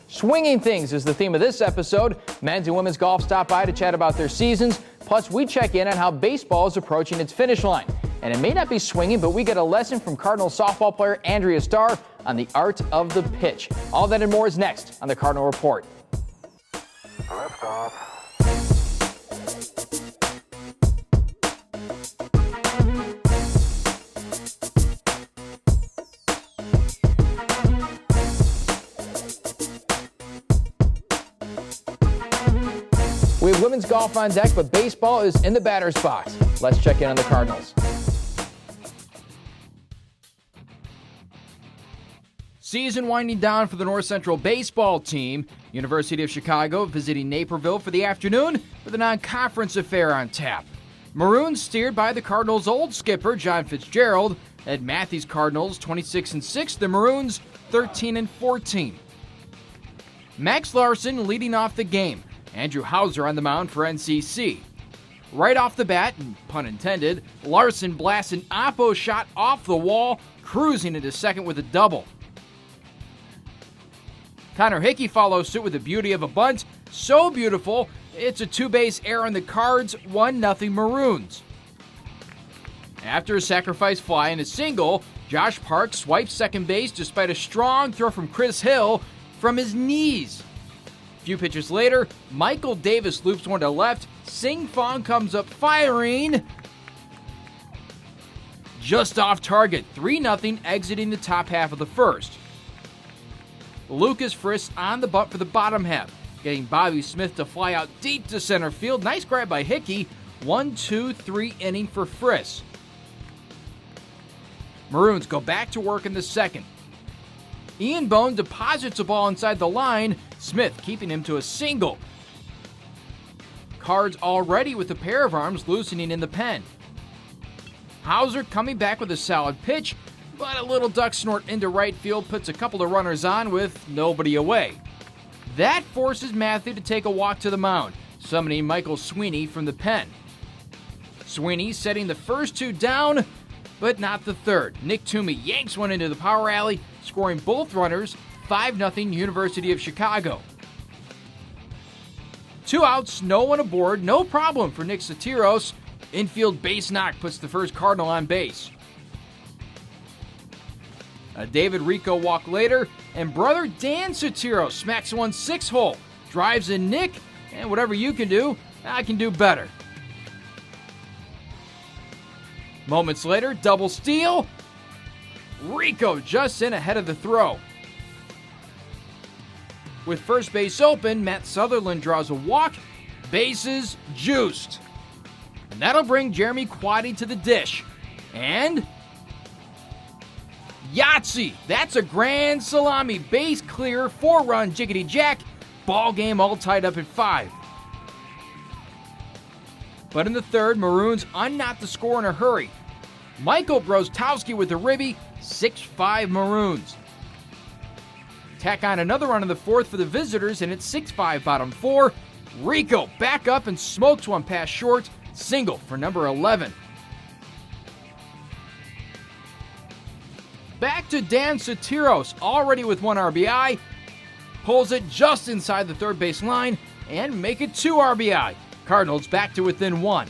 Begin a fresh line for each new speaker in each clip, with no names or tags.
Swinging things is the theme of this episode. Men's and women's golf stop by to chat about their seasons. Plus, we check in on how baseball is approaching its finish line. And it may not be swinging, but we get a lesson from Cardinal softball player Andrea Starr on the art of the pitch. All that and more is next on the Cardinal Report.
Lift off.
We have women's golf on deck, but baseball is in the batter's box. Let's check in on the Cardinals. Season winding down for the North Central baseball team. University of Chicago visiting Naperville for the afternoon with a non-conference affair on tap. Maroons, steered by the Cardinals' old skipper, John Fitzgerald, Ed Matthews Cardinals 26-6, the Maroons 13-14. Max Larson leading off the game. Andrew Hauser on the mound for NCC. Right off the bat, pun intended, Larson blasts an oppo shot off the wall, cruising into second with a double. Connor Hickey follows suit with the beauty of a bunt. So beautiful, it's a two-base error on the Cards, 1-0 Maroons. After a sacrifice fly and a single, Josh Park swipes second base despite a strong throw from Chris Hill from his knees. A few pitches later, Michael Davis loops one to left. Sing Fong comes up firing. Just off target, 3-0 exiting the top half of the first. Lucas Friss on the bunt for the bottom half, getting Bobby Smith to fly out deep to center field. Nice grab by Hickey. 1-2-3 inning for Friss. Maroons go back to work in the second. Ian Bone deposits a ball inside the line, Smith keeping him to a single. Cards already with a pair of arms loosening in the pen. Hauser coming back with a solid pitch, but a little duck snort into right field puts a couple of runners on with nobody away. That forces Matthew to take a walk to the mound, summoning Michael Sweeney from the pen. Sweeney setting the first two down, but not the third. Nick Toomey yanks one into the power alley, scoring both runners, 5-0 University of Chicago. 2 outs, no one aboard, no problem for Nick Sotiros. Infield base knock puts the first Cardinal on base. A David Rico walk later, and brother Dan Sotiros smacks one 6-hole, drives in Nick, and whatever you can do, I can do better. Moments later, double steal. Rico just in ahead of the throw. With first base open, Matt Sutherland draws a walk. Bases juiced. And that'll bring Jeremy Quaddy to the dish. And Yahtzee! That's a grand salami. Base clear, 4-run jiggity jack. Ball game all tied up at 5. But in the third, Maroons unknot the score in a hurry. Michael Brostowski with the ribby, 6-5 Maroons. Tack on another run in the fourth for the visitors, and it's 6-5 bottom 4. Rico back up and smokes one past short, single for number 11. Back to Dan Sotiros, already with 1 RBI. Pulls it just inside the third base line and make it 2 RBI. Cardinals back to within 1.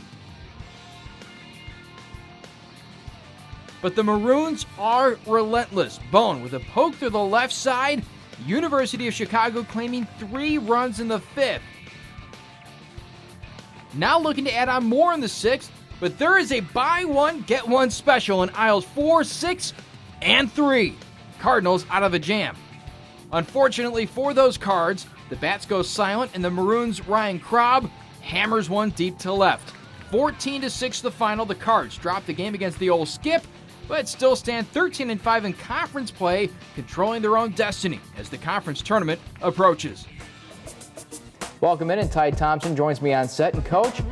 But the Maroons are relentless. Bone with a poke through the left side. University of Chicago claiming 3 runs in the 5th. Now looking to add on more in the 6th, but there is a buy one, get one special in aisles 4, 6, and 3. Cardinals out of a jam. Unfortunately for those Cards, the bats go silent and the Maroons' Ryan Krob hammers one deep to left. 14-6 the final. The Cards drop the game against the old skip, but still stand 13-5 in conference play, controlling their own destiny as the conference tournament approaches. Welcome in, and Ty Thompson joins me on set. And Coach,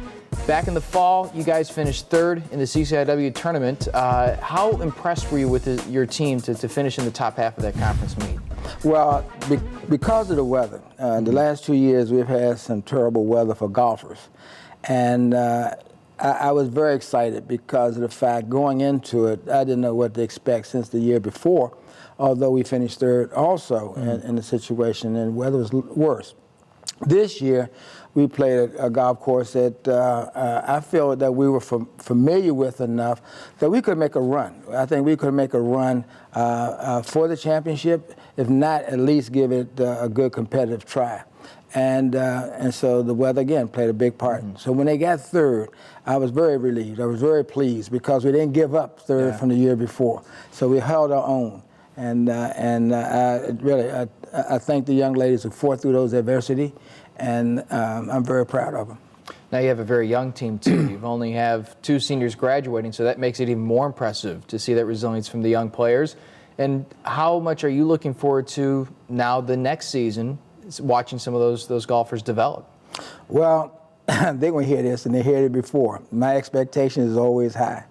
back in the fall, you guys finished 3rd in the CCIW tournament. How impressed were you with your team to finish in the top half of that conference meet?
Well, because of the weather. The last 2 years we've had some terrible weather for golfers. And I was very excited because of the fact going into it, I didn't know what to expect since the year before. although we finished third also in the situation, and weather was worse. This year, we played a golf course that I feel that we were familiar with enough that we could make a run. I think we could make a run for the championship, if not at least give it a good competitive try. And so the weather, again, played a big part. So when they got third, I was very relieved. I was very pleased because we didn't give up third from the year before. So we held our own. And I thank the young ladies who fought through those adversity, and I'm very proud of them.
Now you have a very young team too. You only have 2 seniors graduating, so that makes it even more impressive to see that resilience from the young players. And how much are you looking forward to now the next season, watching some of those golfers develop?
Well, they're going to hear this, and they heard it before. My expectation is always high.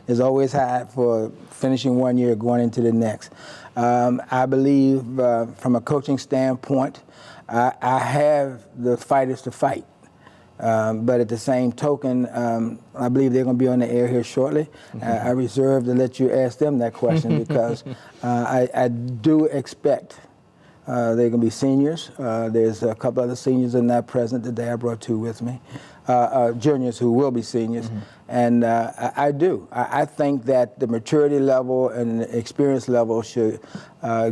It's always high for finishing one year, going into the next. I believe from a coaching standpoint, I have the fighters to fight. But at the same token, I believe they're going to be on the air here shortly. I reserve to let you ask them that question because I do expect they're going to be seniors. There's a couple other seniors that are not present today. I brought 2 with me, juniors who will be seniors. And I do. I think that the maturity level and the experience level should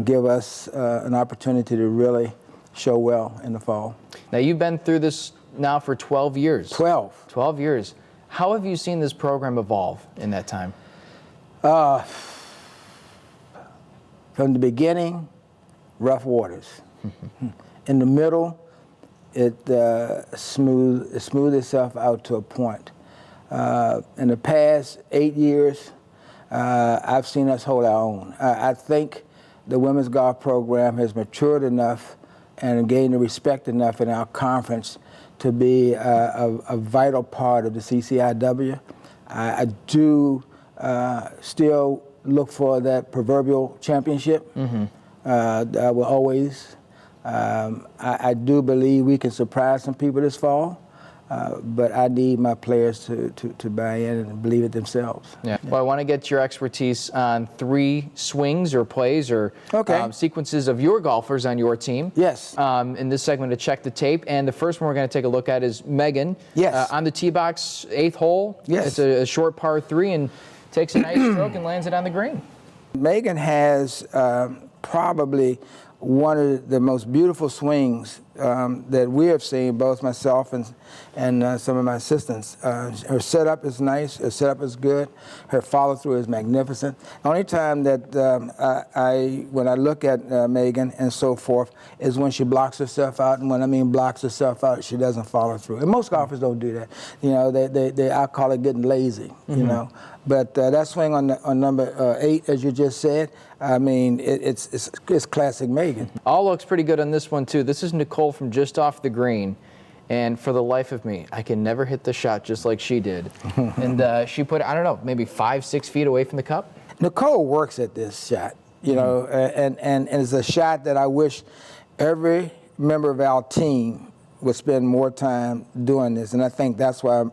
give us an opportunity to really show well in the fall.
Now, you've been through this now for 12 years.
12
years. How have you seen this program evolve in that time?
From the beginning, rough waters. In the middle, it smoothed itself out to a point. In the past 8 years, I've seen us hold our own. I think the women's golf program has matured enough and gained the respect enough in our conference to be a vital part of the CCIW. I do still look for that proverbial championship. I will always. I do believe we can surprise some people this fall, but I need my players to buy in and believe it themselves.
Yeah. Well, I want to get your expertise on 3 swings or plays or sequences of your golfers on your team.
Yes.
In this segment to check the tape, and the first one we're going to take a look at is Megan.
Yes.
On the tee box, 8th hole.
Yes.
It's a short par 3 and takes a nice stroke and lands it on the green.
Megan has probably one of the most beautiful swings that we have seen, both myself and some of my assistants. Her setup is nice. Her setup is good. Her follow-through is magnificent. The only time that when I look at Megan and so forth is when she blocks herself out, and when I mean blocks herself out, she doesn't follow through. And most golfers don't do that. You know, I call it getting lazy. You know, but that swing on number 8, as you just said, I mean, it's classic Megan.
All looks pretty good on this one too. This is Nicole from just off the green. And for the life of me, I can never hit the shot just like she did. And she put, I don't know, maybe 5-6 feet away from the cup.
Nicole works at this shot, you know, and it's a shot that I wish every member of our team would spend more time doing this. And I think that's why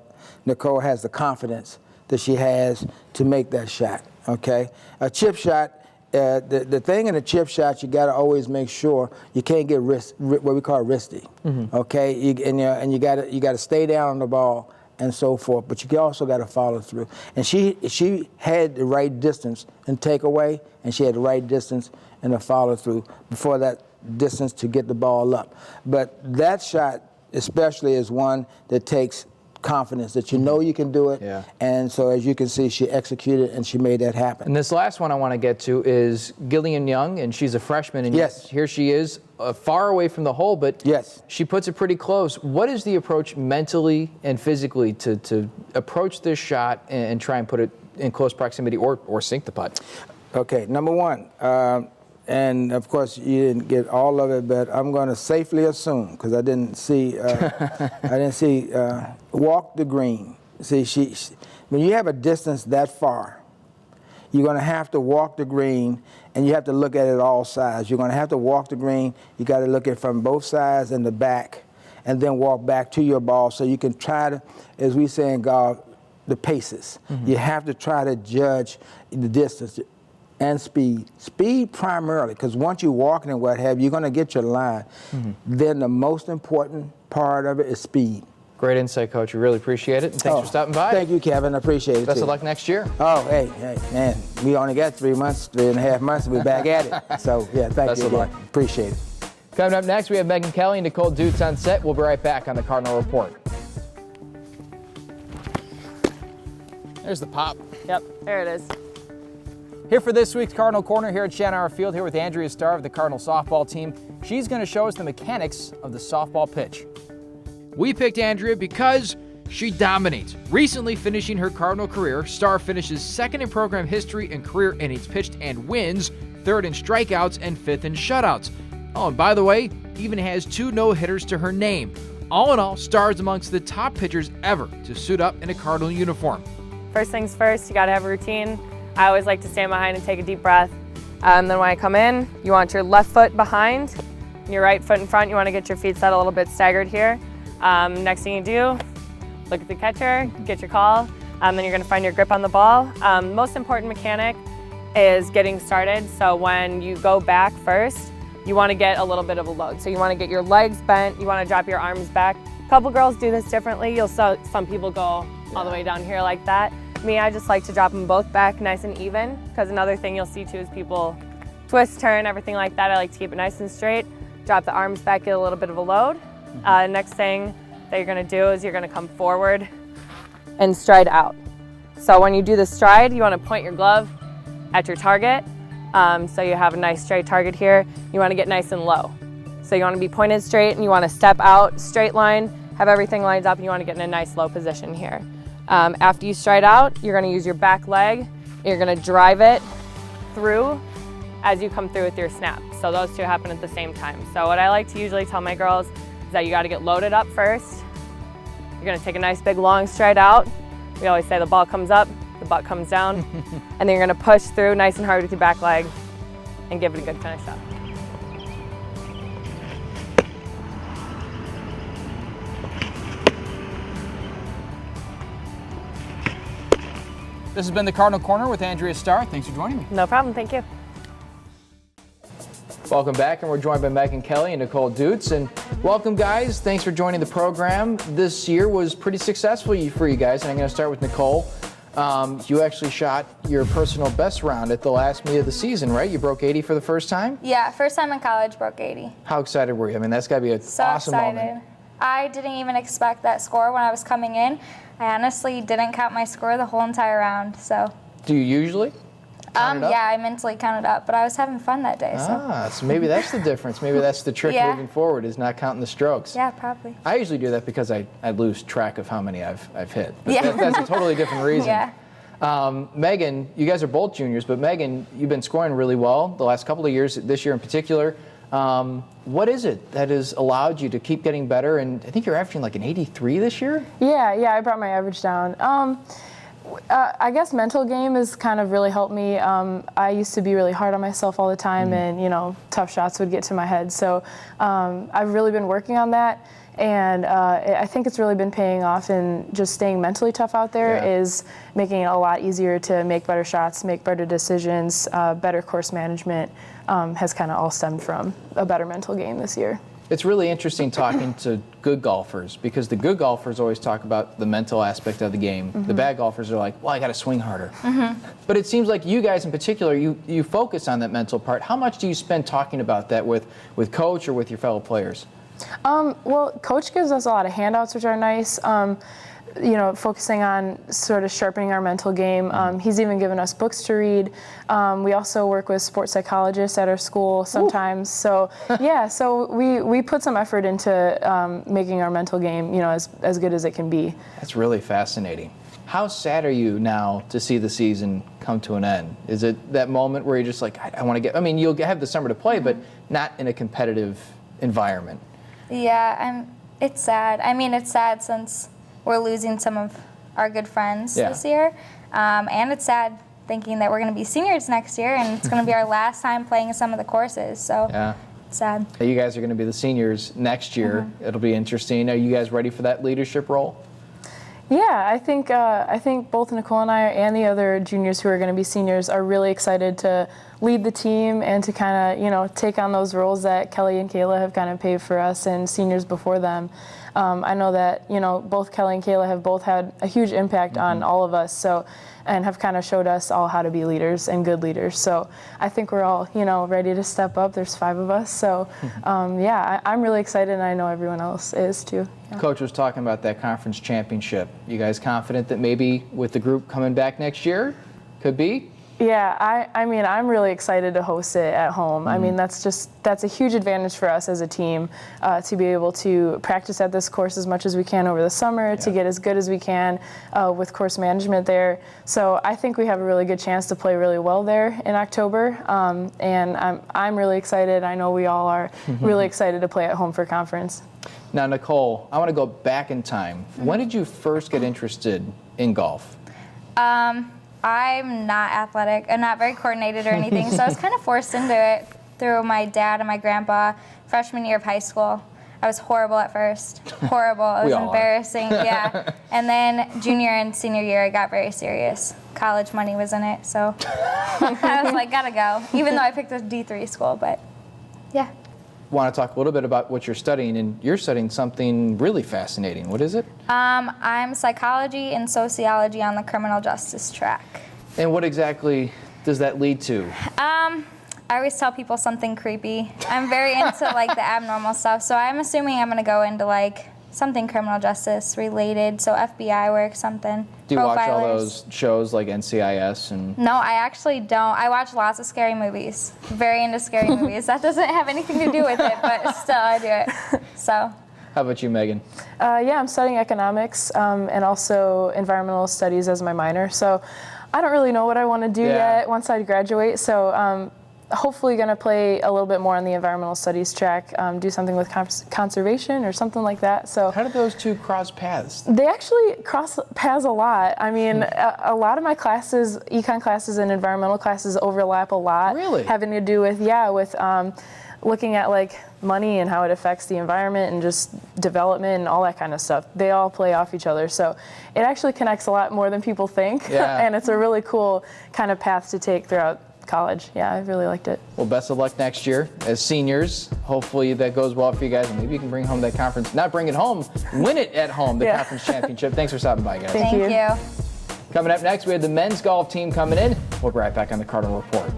Nicole has the confidence that she has to make that shot, okay? A chip shot, the thing in a chip shot, you got to always make sure you can't get what we call risky, okay? And you got to stay down on the ball and so forth, but you also got to follow through. And she had the right distance in takeaway, and she had the right distance in the follow through before that distance to get the ball up. But that shot especially is one that takes confidence that you know you can do it.
Yeah.
And so as you can see, she executed and she made that happen.
And this last one I want to get to is Gillian Young, and she's a freshman. And
yes,
here she is, far away from the hole, but
yes,
she puts it pretty close. What is the approach mentally and physically to approach this shot and try and put it in close proximity or sink the putt? Okay,
number one, and of course you didn't get all of it, but I'm going to safely assume, because I didn't see, walk the green. See, when you have a distance that far, you're going to have to walk the green, and you have to look at it all sides. You're going to have to walk the green. You got to look at it from both sides and the back, and then walk back to your ball, so you can try to, as we say in golf, the paces. You have to try to judge the distance. and speed. Speed primarily, because once you're walking and what have you, you're going to get your line. Then the most important part of it is speed.
Great insight, Coach. We really appreciate it, and thanks for stopping by.
Thank you, Kevin. I appreciate it.
Best of luck next year.
Oh, hey, man. We only got 3.5 months, and we're back at it. So, yeah, thank you again. Appreciate it.
Coming up next, we have Megan Kelly and Nicole Dutz on set. We'll be right back on the Cardinal Report. There's the pop.
Yep, there it is.
Here for this week's Cardinal Corner here at Shannon Field, here with Andrea Starr of the Cardinal softball team. She's going to show us the mechanics of the softball pitch. We picked Andrea because she dominates. Recently finishing her Cardinal career, Starr finishes second in program history in career innings pitched and wins, third in strikeouts and fifth in shutouts. Oh, and by the way, even has 2 no-hitters to her name. All in all, Starr is amongst the top pitchers ever to suit up in a Cardinal uniform.
First things first, you gotta have a routine. I always like to stand behind and take a deep breath. Then when I come in, you want your left foot behind, your right foot in front. You wanna get your feet set a little bit staggered here. Next thing you do, look at the catcher, get your call, then you're gonna find your grip on the ball. Most important mechanic is getting started. So when you go back first, you wanna get a little bit of a load. So you wanna get your legs bent, you wanna drop your arms back. A couple girls do this differently. Some people go all the way down here like that. Me, I just like to drop them both back nice and even, because another thing you'll see too is people twist, turn, everything like that. I like to keep it nice and straight. Drop the arms back, get a little bit of a load. Next thing that you're gonna do is you're gonna come forward and stride out. So when you do the stride, you wanna point your glove at your target. So you have a nice straight target here. You wanna get nice and low. So you wanna be pointed straight and you wanna step out, straight line, have everything lined up, and you wanna get in a nice low position here. After you stride out, you're gonna use your back leg. You're gonna drive it through as you come through with your snap. So those two happen at the same time. So what I like to usually tell my girls is that you gotta get loaded up first. You're gonna take a nice big long stride out. We always say the ball comes up, the butt comes down, and then you're gonna push through nice and hard with your back leg and give it a good finish up.
This has been the Cardinal Corner with Andrea Starr. Thanks for joining me.
No problem, thank you.
Welcome back, and we're joined by Megan Kelly and Nicole Dutz. And welcome, guys. Thanks for joining the program. This year was pretty successful for you guys, and I'm going to start with Nicole. You actually shot your personal best round at the last meet of the season, right? You broke 80 for the first time?
Yeah, first time in college, broke 80.
How excited were you? I mean, that's got to be an
So
awesome
excited.
moment.
I didn't even expect that score when I was coming in. I honestly didn't count my score the whole entire round, so.
Do you usually?
Yeah, I mentally counted up, but I was having fun that day, so.
So maybe that's the difference. Maybe that's the trick
Yeah.
moving forward, is not counting the strokes.
Yeah, probably.
I usually do that because I lose track of how many I've hit. But
Yeah.
that's a totally different reason.
Yeah.
Megan, you guys are both juniors, but Megan, you've been scoring really well the last couple of years, this year in particular. What is it that has allowed you to keep getting better? And I think you're averaging like an 83 this year?
Yeah, I brought my average down. I guess mental game has kind of really helped me. I used to be really hard on myself all the time, and tough shots would get to my head. So I've really been working on that, and I think it's really been paying off. And just staying mentally tough out there is making it a lot easier to make better shots, make better decisions, better course management. Has kind of all stemmed from a better mental game this year.
It's really interesting talking to good golfers, because the good golfers always talk about the mental aspect of the game. The bad golfers are like, well, I got to swing harder. But it seems like you guys in particular, you focus on that mental part. How much do you spend talking about that with Coach or with your fellow players?
Well, Coach gives us a lot of handouts, which are nice. Focusing on sort of sharpening our mental game. He's even given us books to read. We also work with sports psychologists at our school sometimes. So we put some effort into making our mental game, as good as it can be.
That's really fascinating. How sad are you now to see the season come to an end? Is it that moment where you're just like, I want to get, you'll have the summer to play, but not in a competitive environment?
Yeah, it's sad. It's sad since we're losing some of our good friends this year. And it's sad thinking that we're going to be seniors next year, and it's going to be our last time playing some of the courses. So it's sad.
You guys are going to be the seniors next year. It'll be interesting. Are you guys ready for that leadership role?
Yeah, I think both Nicole and I and the other juniors who are going to be seniors are really excited to lead the team and to kind of, take on those roles that Kelly and Kayla have kind of paved for us and seniors before them. I know that, both Kelly and Kayla have both had a huge impact on all of us, and have kind of showed us all how to be leaders and good leaders. So I think we're all, ready to step up. There's 5 of us. So, I'm really excited, and I know everyone else is too. Yeah.
Coach was talking about that conference championship. You guys confident that maybe with the group coming back next year, could be?
Yeah, I'm really excited to host it at home. I mean, that's a huge advantage for us as a team to be able to practice at this course as much as we can over the summer, to get as good as we can with course management there. So I think we have a really good chance to play really well there in October, and I'm really excited. I know we all are really excited to play at home for conference.
Now, Nicole, I want to go back in time. When did you first get interested in golf?
I'm not athletic. I'm not very coordinated or anything, so I was kind of forced into it through my dad and my grandpa. Freshman year of high school, I was horrible at first. Horrible. It was embarrassing. Yeah. And then junior and senior year, I got very serious. College money was in it, so I was like, gotta go. Even though I picked a D3 school, but yeah.
Want to talk a little bit about what you're studying, and you're studying something really fascinating. What is it?
I'm psychology and sociology on the criminal justice track.
And what exactly does that lead to?
I always tell people something creepy. I'm very into like the abnormal stuff, so I'm assuming I'm gonna go into like something criminal justice related, so FBI work, something.
Do you watch all those shows like NCIS and?
No, I actually don't. I watch lots of scary movies. Very into scary movies. That doesn't have anything to do with it, but still I do it. So.
How about you, Megan?
I'm studying economics and also environmental studies as my minor. So I don't really know what I want to do yet once I graduate. So hopefully going to play a little bit more on the environmental studies track, do something with conservation or something like that. So
how do those two cross paths?
They actually cross paths a lot. I mean, a lot of my classes, econ classes and environmental classes overlap a lot.
Really?
Having to do with, looking at like money and how it affects the environment and just development and all that kind of stuff. They all play off each other. So it actually connects a lot more than people think.
Yeah.
And it's a really cool kind of path to take throughout college. Yeah, I really liked it.
Well, best of luck next year as seniors. Hopefully that goes well for you guys, and maybe you can bring home that conference, not bring it home, win it at home, the conference championship. Thanks for stopping by, guys.
Thank you.
Coming up next, we have the men's golf team coming in. We'll be right back on the Cardinal Report.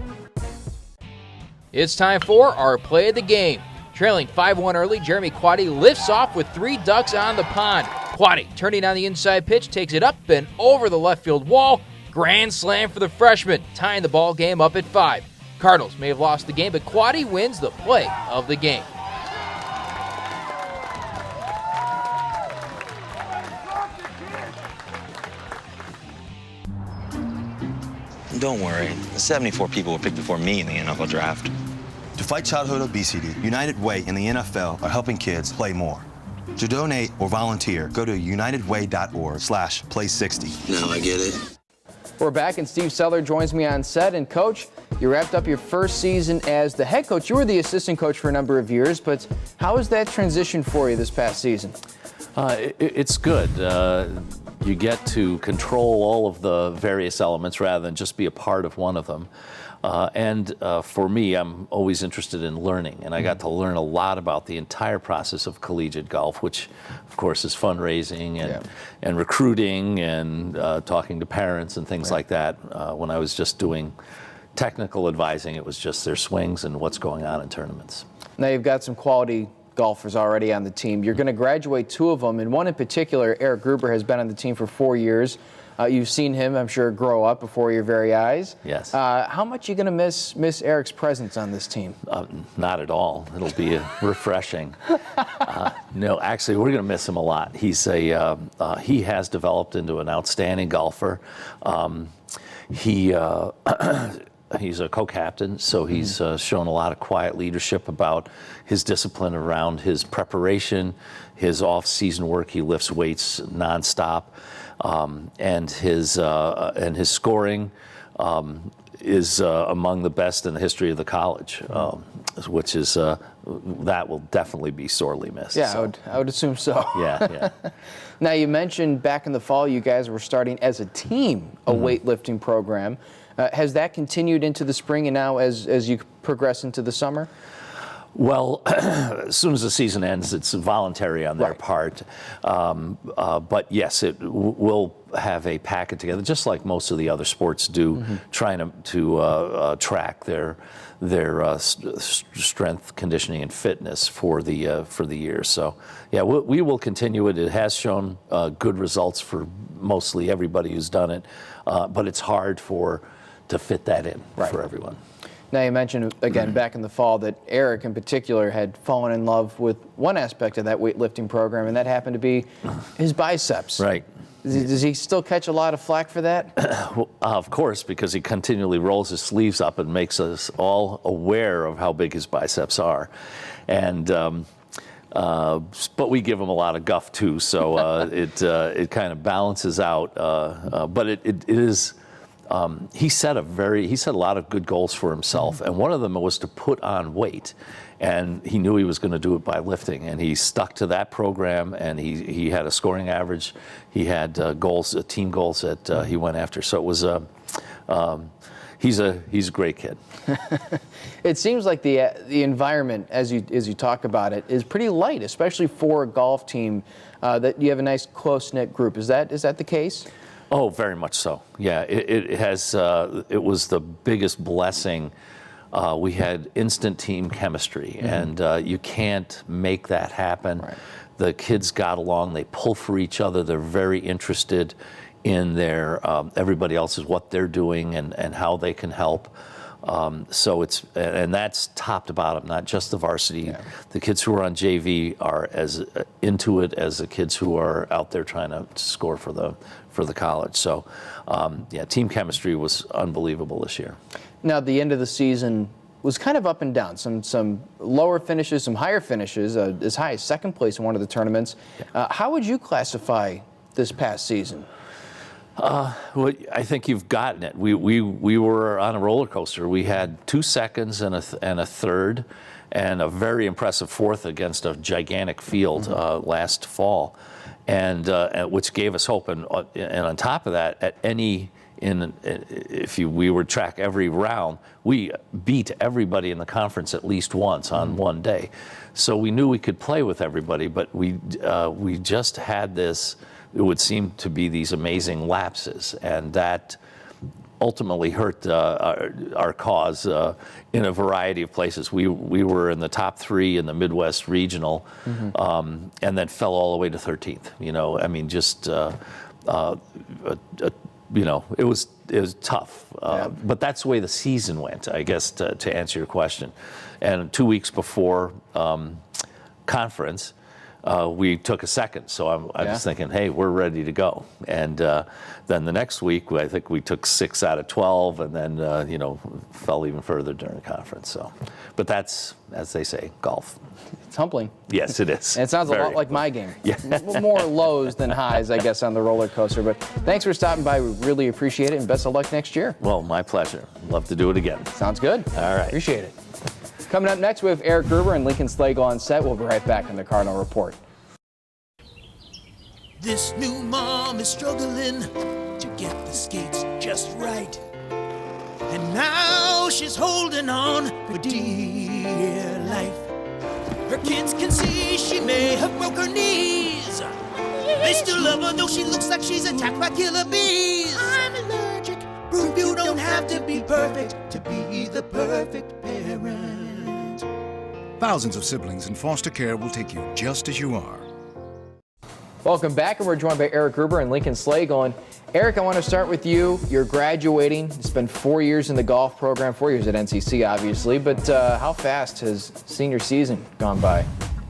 It's time for our play of the game. Trailing 5-1 early, Jeremy Quaddy lifts off with 3 ducks on the pond. Quaddy, turning on the inside pitch, takes it up and over the left field wall. Grand slam for the freshman, tying the ball game up at 5. Cardinals may have lost the game, but Quaddy wins the play of the game.
Don't worry, the 74 people were picked before me in the NFL draft.
To fight childhood obesity, United Way and the NFL are helping kids play more. To donate or volunteer, go to unitedway.org/play60.
Now I get it.
We're back, and Steve Seller joins me on set. And Coach, you wrapped up your first season as the head coach. You were the assistant coach for a number of years, but how was that transition for you this past season?
It's good. You get to control all of the various elements rather than just be a part of one of them. And for me, I'm always interested in learning, and I got to learn a lot about the entire process of collegiate golf, which, of course, is fundraising and recruiting and talking to parents and things like that. When I was just doing technical advising, it was just their swings and what's going on in tournaments.
Now you've got some quality golfers already on the team. You're going to graduate 2 of them, and one in particular, Eric Gruber, has been on the team for 4 years. You've seen him, I'm sure, grow up before your very eyes.
Yes.
How much are you going to miss Eric's presence on this team?
Not at all. It'll be refreshing. No, actually, we're going to miss him a lot. He has developed into an outstanding golfer. He's a co-captain, so he's shown a lot of quiet leadership about his discipline around his preparation, his off-season work. He lifts weights nonstop. And his scoring is among the best in the history of the college. which is that will definitely be sorely missed.
Yeah,
so.
I would assume so.
Yeah.
Now, you mentioned back in the fall you guys were starting as a team a weightlifting program. Has that continued into the spring and now as you progress into the summer?
Well, as soon as the season ends, it's voluntary on their part. But yes, it will have a packet together, just like most of the other sports do, trying to track their strength, conditioning, and fitness for the year. So, yeah, we will continue it. It has shown good results for mostly everybody who's done it, but it's hard to fit that in for everyone.
Now, you mentioned, again, back in the fall that Eric in particular had fallen in love with one aspect of that weightlifting program, and that happened to be his biceps.
Right.
Does he still catch a lot of flack for that?
Well, of course, because he continually rolls his sleeves up and makes us all aware of how big his biceps are. And but we give him a lot of guff too, so it kind of balances out. But it is. He set a lot of good goals for himself, and one of them was to put on weight, and he knew he was going to do it by lifting, and he stuck to that program, and he had a scoring average, he had team goals that he went after. So it was he's a great kid.
It seems like the environment, as you talk about it, is pretty light, especially for a golf team. That you have a nice close-knit group. Is that the case?
Oh, very much so. Yeah, it has. It was the biggest blessing. We had instant team chemistry, and you can't make that happen. Right. The kids got along. They pull for each other. They're very interested in everybody else's what they're doing and how they can help. So and that's top to bottom, not just the varsity. Yeah. The kids who are on JV are as into it as the kids who are out there trying to score for the college. So, team chemistry was unbelievable this year.
Now, the end of the season was kind of up and down. Some lower finishes, some higher finishes, as high as second place in one of the tournaments. How would you classify this past season?
Well, I think you've gotten it. We were on a roller coaster. We had 2 seconds and a third, and a very impressive fourth against a gigantic field last fall, and which gave us hope. And on top of that, we would track every round, we beat everybody in the conference at least once on one day. So we knew we could play with everybody, but we just had this. It would seem to be these amazing lapses, and that ultimately hurt our cause in a variety of places. We were in the top 3 in the Midwest Regional, and then fell all the way to 13th. I mean, just it was tough. But that's the way the season went, I guess, to answer your question. And 2 weeks before conference, we took a second, so I was thinking, hey, we're ready to go. And then the next week, I think we took 6 out of 12, and then fell even further during the conference. So, but that's, as they say, golf.
It's humbling.
Yes, it is.
And it sounds a lot like my game. Yeah. More lows than highs, I guess, on the roller coaster. But thanks for stopping by. We really appreciate it, and best of luck next year.
Well, my pleasure. Love to do it again.
Sounds good.
All right.
Appreciate it. Coming up next, we have Eric Gruber and Lincoln Slagle on set. We'll be right back on the Cardinal Report.
This new mom is struggling to get the skates just right. And now she's holding on for dear life. Her kids can see she may have broke her knees. They still love her though she looks like she's attacked by killer bees. I'm allergic. Proof you don't have to be perfect to be the perfect parent.
Thousands of siblings in foster care will take you just as you are.
Welcome back, and we're joined by Eric Gruber and Lincoln Slagle. And Eric, I want to start with you. You're graduating. It's been 4 years in the golf program, 4 years at NCC, obviously. But how fast has senior season gone by?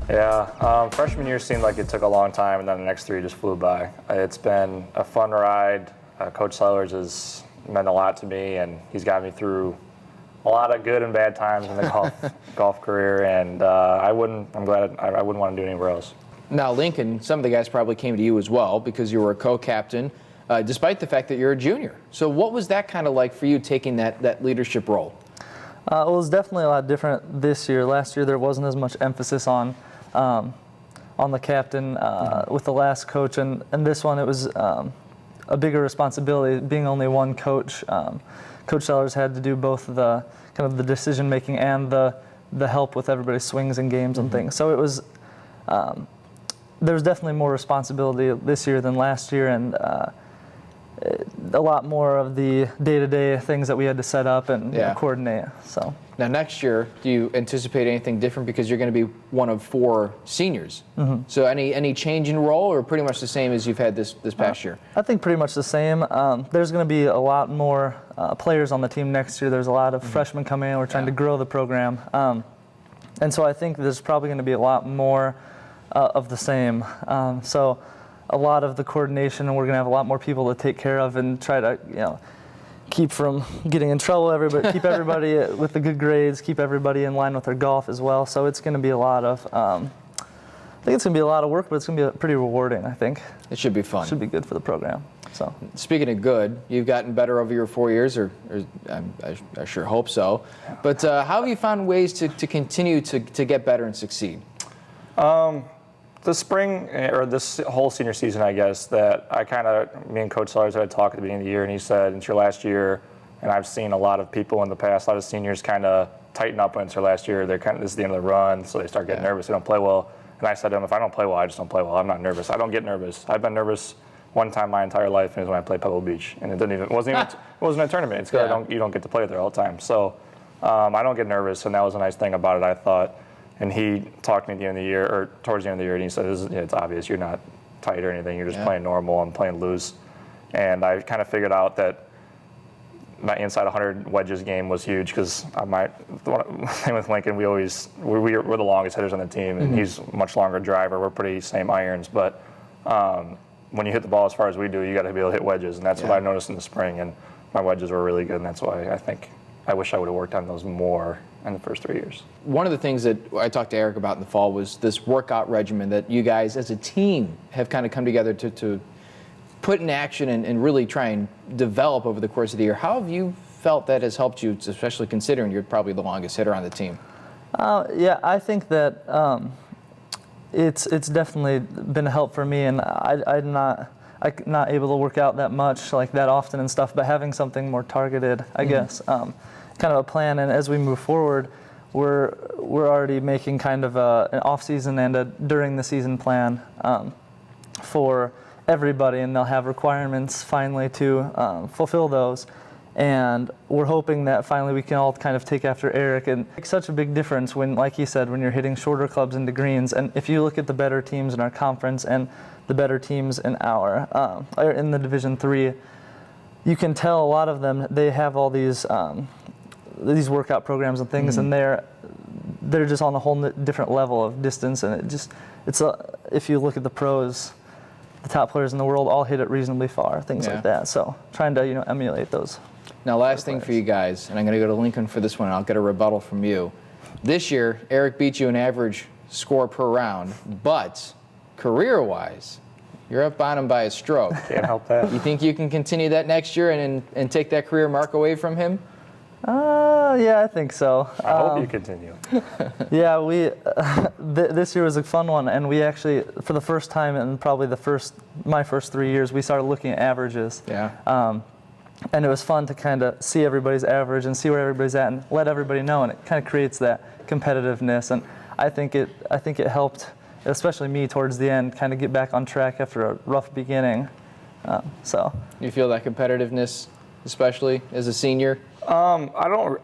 Yeah, freshman year seemed like it took a long time, and then the next 3 just flew by. It's been a fun ride. Coach Sellers has meant a lot to me, and he's got me through a lot of good and bad times in the golf career. And I'm glad I wouldn't want to do it anywhere else.
Now, Lincoln, some of the guys probably came to you as well because you were a co-captain, despite the fact that you're a junior. So what was that kind of like for you, taking that leadership role?
It was definitely a lot different this year. Last year there wasn't as much emphasis on the captain with the last coach, and this one it was a bigger responsibility. Being only one coach, Coach Sellers had to do both the kind of the decision making and the help with everybody's swings and games and things. So it was there was definitely more responsibility this year than last year, and a lot more of the day-to-day things that we had to set up and coordinate. So
now next year, do you anticipate anything different because you're going to be one of 4 seniors? So any change in role, or pretty much the same as you've had this past year?
I think pretty much the same. There's going to be a lot more players on the team next year. There's a lot of freshmen coming in. We're trying to grow the program, and so I think there's probably going to be a lot more of the same. So a lot of the coordination, and we're going to have a lot more people to take care of and try to, keep from getting in trouble. Keep everybody with the good grades, keep everybody in line with their golf as well. So it's going to be a lot of, I think it's going to be a lot of work, but it's going to be pretty rewarding, I think.
It should be fun.
It should be good for the program. So
speaking of good, you've gotten better over your 4 years, or I sure hope so. But how have you found ways to continue to get better and succeed?
The spring, or this whole senior season, I guess, that me and Coach Sellers had a talk at the beginning of the year, and he said, it's your last year, and I've seen a lot of people in the past, a lot of seniors kind of tighten up when it's their last year. They're this is the end of the run, so they start getting nervous. They don't play well. And I said to him, if I don't play well, I just don't play well. I'm not nervous. I don't get nervous. I've been nervous one time my entire life, and it was when I played Pebble Beach, and it wasn't a tournament. It's because you don't get to play there all the time. So I don't get nervous, and that was a nice thing about it, I thought. And he talked to me at the end of the year, or towards the end of the year, and he said, it's obvious you're not tight or anything. You're just playing normal and playing loose. And I kind of figured out that my inside 100 wedges game was huge, because same with Lincoln, we're the longest hitters on the team, and he's a much longer driver. We're pretty same irons, but when you hit the ball as far as we do, you got to be able to hit wedges, and that's what I noticed in the spring. And my wedges were really good, and that's why I wish I would have worked on those more in the first 3 years. One of the things that I talked to Eric about in the fall was this workout regimen that you guys as a team have kind of come together to put in action and really try and develop over the course of the year. How have you felt that has helped you, especially considering you're probably the longest hitter on the team?
I think that it's definitely been a help for me, and I'm not able to work out that much, like that often and stuff, but having something more targeted, I guess, kind of a plan. And as we move forward, we're already making kind of an off-season and a during the season plan for everybody, and they'll have requirements finally to fulfill those. And we're hoping that finally we can all kind of take after Eric. And it's such a big difference when, like he said, when you're hitting shorter clubs into greens. And if you look at the better teams in our conference and the better teams in in the Division III, you can tell a lot of them, they have all these workout programs and things, and they're just on a whole different level of distance. And if you look at the pros, the top players in the world all hit it reasonably far, things like that. So trying to emulate those.
Now, last thing for you guys, and I'm going to go to Lincoln for this one, and I'll get a rebuttal from you. This year, Eric beat you in average score per round, but career-wise, you're up on him by a stroke.
Can't help that. You
think you can continue that next year and take that career mark away from him?
Yeah, I think so.
I hope you continue.
Yeah, this year was a fun one, and we actually, for the first time in probably my first 3 years, we started looking at averages.
Yeah.
And it was fun to kind of see everybody's average and see where everybody's at and let everybody know, and it kind of creates that competitiveness. And I think it helped, especially me towards the end, kind of get back on track after a rough beginning. So. You feel that competitiveness, especially as a senior?
I don't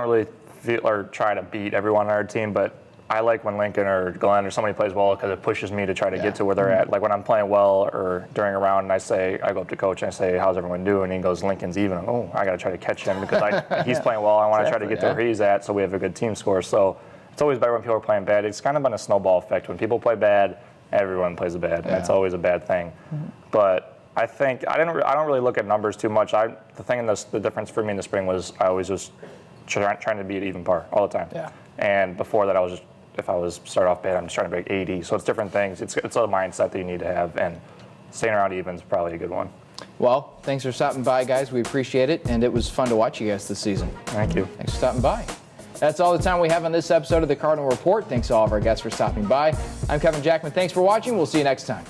really feel or try to beat everyone on our team, but I like when Lincoln or Glenn or somebody plays well, because it pushes me to try to get to where they're at. Like when I'm playing well or during a round, and I go up to coach and I say, "How's everyone doing?" And he goes, "Lincoln's even." I got to try to catch him because he's playing well. I want to try to get to where he's at, so we have a good team score. So it's always better when people are playing bad. It's kind of been a snowball effect. When people play bad, everyone plays bad, and it's always a bad thing. But I think I don't really look at numbers too much. The difference for me in the spring was I always was trying to be at even par all the time. Yeah. And before that, I was just, if I was start off bad, I'm just trying to break 80. So it's different things. It's a mindset that you need to have, and staying around even is probably a good one.
Well, thanks for stopping by, guys. We appreciate it, and it was fun to watch you guys this season.
Thank you.
Thanks for stopping by. That's all the time we have on this episode of the Cardinal Report. Thanks to all of our guests for stopping by. I'm Kevin Jackman. Thanks for watching. We'll see you next time.